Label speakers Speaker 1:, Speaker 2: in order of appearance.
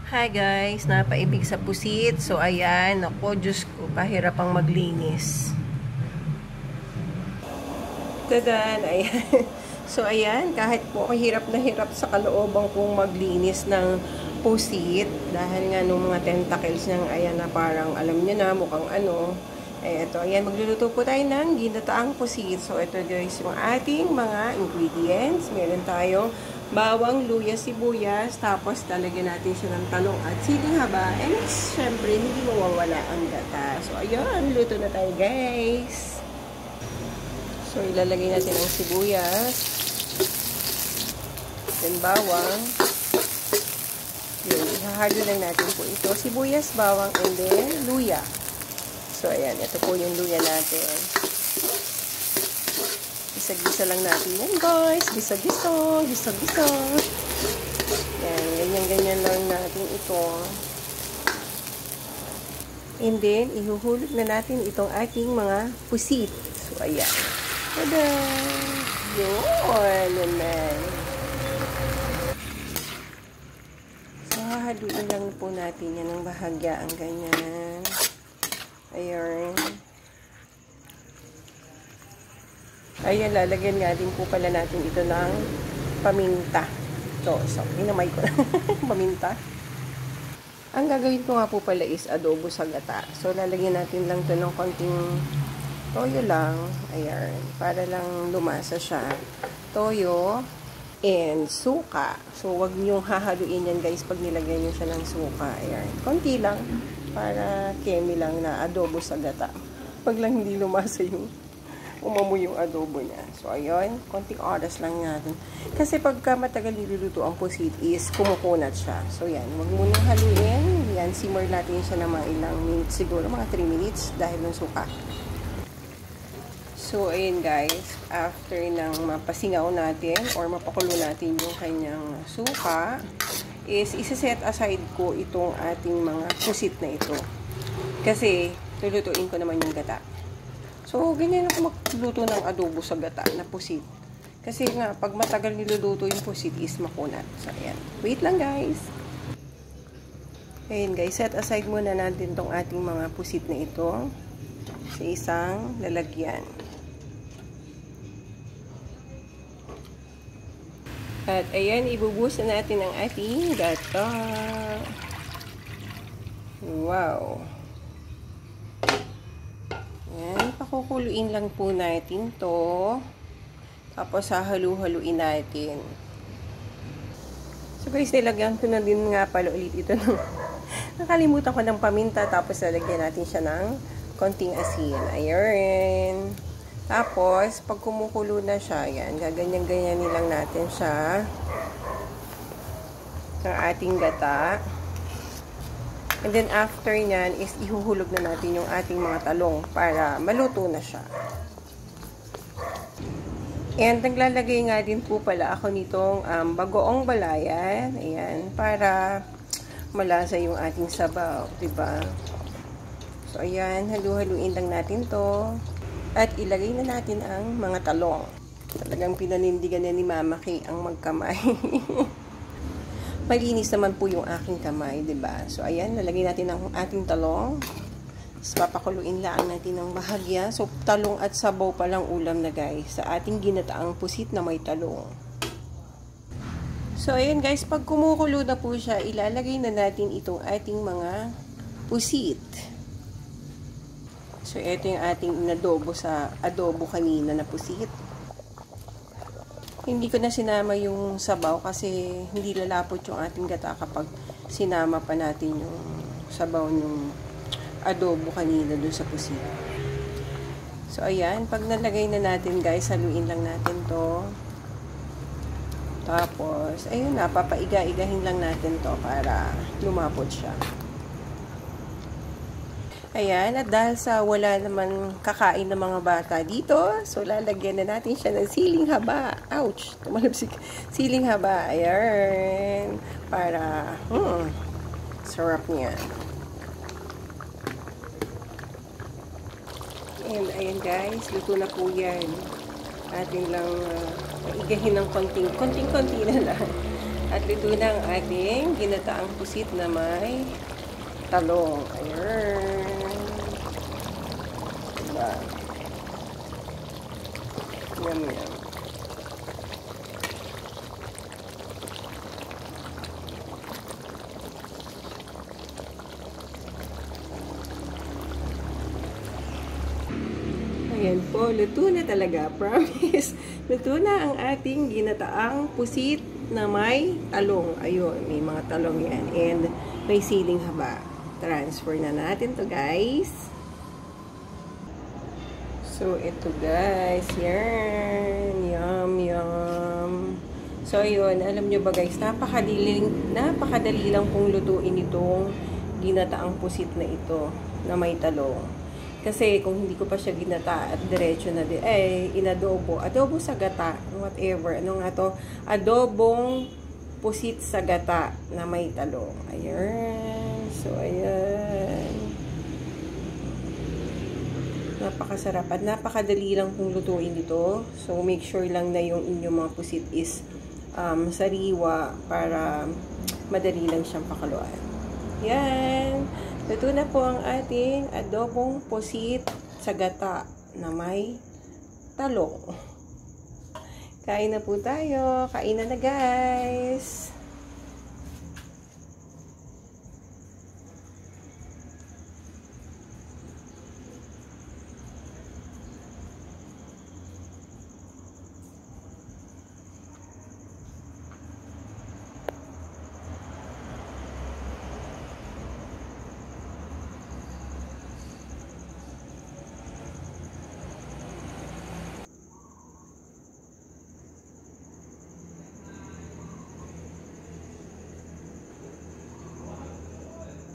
Speaker 1: Hi guys, napaibig sa pusit. So ayan, ako Diyos ko, kahirap ang maglinis. Tadan, ayan. So ayan, kahit po ako hirap na hirap sa kalooban kong maglinis ng pusit. Dahil nga nung mga tentacles niyang, ayan na parang alam niyo na, mukhang ano. Ito, ayan, magluluto po tayo ng ginataang pusit. So ito guys, yung ating mga ingredients. Meron tayong bawang, luya, sibuyas, tapos talagyan natin siya ng talong at siling haba. And syempre, hindi mawawala ang gata. So, ayun, luto na tayo, guys. So, ilalagay natin ang sibuyas. Then, bawang. Yun, ihahalo lang natin po ito. Sibuyas, bawang, and then, luya. So, ayan, ito po yung luya natin. Gisa-gisa lang natin yan, guys. Gisa-gisa. Gisa-gisa. Yan. Ganyan-ganyan lang natin ito. And then, ihuhulog na natin itong ating mga pusit. So, ayan. Tada! Yun! Naman. So, hahaluin lang po natin yan ng bahagya. Ang ganyan. Ayan. Ayan, lalagyan nga din po pala natin ito ng paminta. So, hinamay ko na. Paminta. Ang gagawin ko nga po pala is adobo sa gata. So, lalagyan natin lang ito ng konting toyo lang. Ayan. Para lang lumasa siya. Toyo and suka. So, wag niyong hahaluin yan guys pag nilagyan niyo siya ng suka. Ayan. Konti lang. Para kemi lang na adobo sa gata. Pag lang hindi lumasa yung umamoy yung adobo niya. So, ayun. Konting oras lang natin. Kasi pagka matagal niluluto ang pusit is kumukunat siya. So, yan. Huwag munang haluin. Yan. Simmer natin siya ng mga ilang minutes. Siguro mga 3 minutes dahil ng suka. So, ayun guys. After ng mapasingaw natin or mapakulo natin yung kanyang suka is isa-set aside ko itong ating mga pusit na ito. Kasi, lulutuin ko naman yung gata. So, ganyan ako magluto ng adobo sa gata na pusit. Kasi nga, pag matagal niluluto yung pusit is makunat. So, ayan. Wait lang, guys. Ayan, guys. Set aside muna natin tong ating mga pusit na ito sa isang lalagyan. At, ayan, ibubuhos na natin ang ating gata. Wow! Ayan, pakukuluin lang po natin to. Tapos, hahalu-haluin natin. So, guys, nilagyan ko na din nga pala ulit ito. Nakalimutan ko ng paminta. Tapos, nalagyan natin siya ng konting asin. Ayan. Tapos, pag kumukulo na siya, ayan, gaganyan-ganyanin lang natin siya ng ating gata. And then, after nyan, is ihuhulog na natin yung ating mga talong para maluto na siya. And, naglalagay nga din po pala ako nitong bagoong balayan. Ayan, para malasa yung ating sabaw, diba? So, ayan, halu-haluin lang natin to. At ilagay na natin ang mga talong. Talagang pinanindigan na ni Mama Kay ang magkamay. Malinis naman po yung aking kamay, diba? So, ayan, nalagay natin ang ating talong. Tapos, papakuluin lang natin ng bahagya. So, talong at sabaw palang ulam na, guys. Sa ating ginataang pusit na may talong. So, ayan, guys. Pag kumukulo na po siya, ilalagay na natin itong ating mga pusit. So, ito yung ating inadobo sa adobo kanina na pusit. Hindi ko na sinama yung sabaw kasi hindi lalapot yung ating gata kapag sinama pa natin yung sabaw yung adobo kanina dun sa pusit. So, ayan. Pag nalagay na natin, guys, haluin lang natin to. Tapos, ayun na, papaiga-igahin lang natin to para lumapot siya. Ayan, at dahil sa wala naman kakain ng mga bata dito, so lalagyan na natin siya ng siling haba. Ouch! Tumalabsik. Siling haba. Ayan. Para, sarap niya. And, ayan guys, luto na po yan. Atin lang igahin ng konting-konti na lang. At luto na ang ating ginataang pusit na may talong. Ayan. Diba? Yum, yum. Ayan po, luto na talaga. Promise. Luto na ang ating ginataang pusit na may talong. Ayun, may mga talong yan. And may siling haba. Transfer na natin to, guys. So, ito guys. Yan. Yum, yum. So, ayun. Alam nyo ba guys, napakadali lang pong lutuin itong ginataang pusit na ito na may talong. Kasi kung hindi ko pa siya ginata at diretso na inadobo, adobo sa gata, whatever. Ano nga to? Adobong pusit sa gata na may talong. Ayan. So, ayan. Napakasarap at napakadali lang kung lutuin dito. So, make sure lang na yung inyong mga pusit is sariwa para madali lang siyang pakuluan. Yan. Luto na po ang ating adobong pusit sa gata na may talong. Kain na po tayo. Kain na guys.